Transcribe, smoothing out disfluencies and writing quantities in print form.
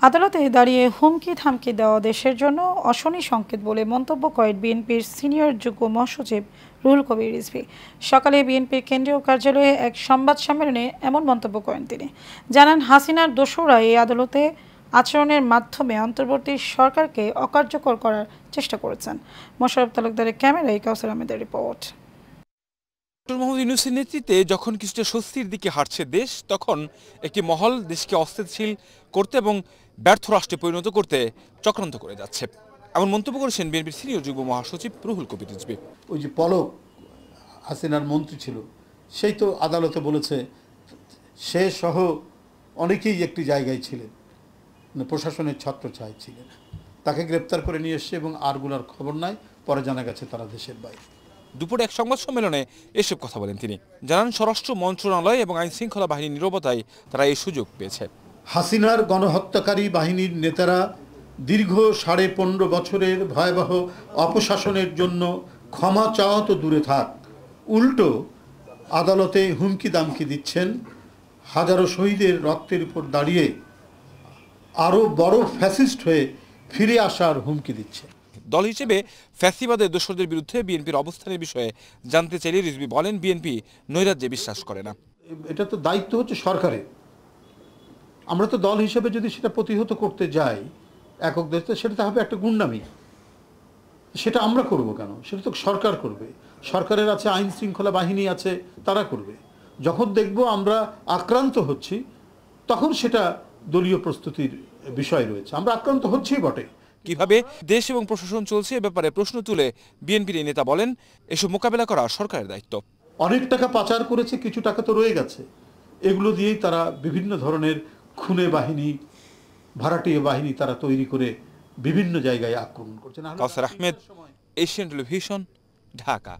আদালতে দাঁড়িয়ে হুমকি থামকি দেওয়া দেশের জন্য অশনি সংকেত বলে মন্তব্য করেন বিএনপির সিনিয়র যুগ্ম মহাসচিব রুহুল কবির রিজভী। সকালে বিএনপির কেন্দ্রীয় কার্যালয়ে এক সংবাদ সম্মেলনে এমন মন্তব্য করেন তিনি। জানান, হাসিনার দোসররা এই আদালতে আচরণের মাধ্যমে অন্তর্বর্তী সরকারকে অকার্যকর করার চেষ্টা করেছেন। মোশাররফ তালুকদারের ক্যামেরায় কাউসার আহমেদের রিপোর্ট। ডক্টর মোহাম্মদ ইউনূসের নেতৃত্বে যখন কিছুটা স্বস্তির দিকে হাঁটছে দেশ, তখন একটি মহল দেশকে অস্থিতিশীল করতে এবং ব্যর্থ রাষ্ট্রে পরিণত করতে চক্রান্ত করে যাচ্ছে, এমন মন্তব্য করেছেন বিএনপির সিনিয়র যুগ্ম মহাসচিব রুহুল কবির রিজভী। ওই যে পলক হাসিনার মন্ত্রী ছিল, সেই তো আদালতে বলেছে সে সহ অনেকেই একটি জায়গায় ছিলেন, মানে প্রশাসনের ছত্রছায়ায় ছিলেন। তাকে গ্রেপ্তার করে নিয়ে এসছে এবং আরগুলার খবর নাই, পরে জানা গেছে তারা দেশের বাইরে। দুপুরে এক সংবাদ সম্মেলনে এসব কথা বলেন তিনি। জানান, স্বরাষ্ট্র মন্ত্রণালয় এবং আইন শৃঙ্খলা বাহিনীর নীরবতায় তারা এই সুযোগ পেয়েছে। হাসিনার গণহত্যাকারী বাহিনীর নেতারা দীর্ঘ 15.5 বছরের ভয়াবহ অপশাসনের জন্য ক্ষমা চাওয়া তো দূরে থাক, উল্টো আদালতে হুমকি দামকি দিচ্ছেন। হাজারো শহীদের রক্তের উপর দাঁড়িয়ে আরও বড় ফ্যাসিস্ট হয়ে ফিরে আসার হুমকি দিচ্ছে। দল হিসেবে ফ্যাসিবাদের দোসরদের বিরুদ্ধে বিএনপির অবস্থানের বিষয়ে জানতে চাইলে রিজভী বলেন, বিএনপি নৈরাজ্যে বিশ্বাস করে না। এটা তো দায়িত্ব হচ্ছে সরকারের। আমরা তো দল হিসেবে যদি সেটা প্রতিহত করতে যাই একক দেশে, সেটা তো হবে একটা গুন্ডামি। সেটা আমরা করব কেন? সেটা তো সরকার করবে। সরকারের আছে আইন শৃঙ্খলা বাহিনী আছে, তারা করবে। যখন দেখব আমরা আক্রান্ত হচ্ছি, তখন সেটা দলীয় প্রস্তুতির বিষয় রয়েছে। আমরা আক্রান্ত হচ্ছি বটে। কিভাবে দেশ এবং প্রশাসন চলছে এ ব্যাপারে প্রশ্ন তুলে বিএনপির এই নেতা বলেন, এসব মোকাবেলা করা সরকারের দায়িত্ব। অনেক টাকা পাচার করেছে, কিছু টাকা তো রয়ে গেছে। এগুলো দিয়েই তারা বিভিন্ন ধরনের খুনে বাহিনী, ভাড়াটিয়া বাহিনী তারা তৈরি করে বিভিন্ন জায়গায় আক্রমণ করছে। কাউসার আহমেদ, এশিয়ান টেলিভিশন, ঢাকা।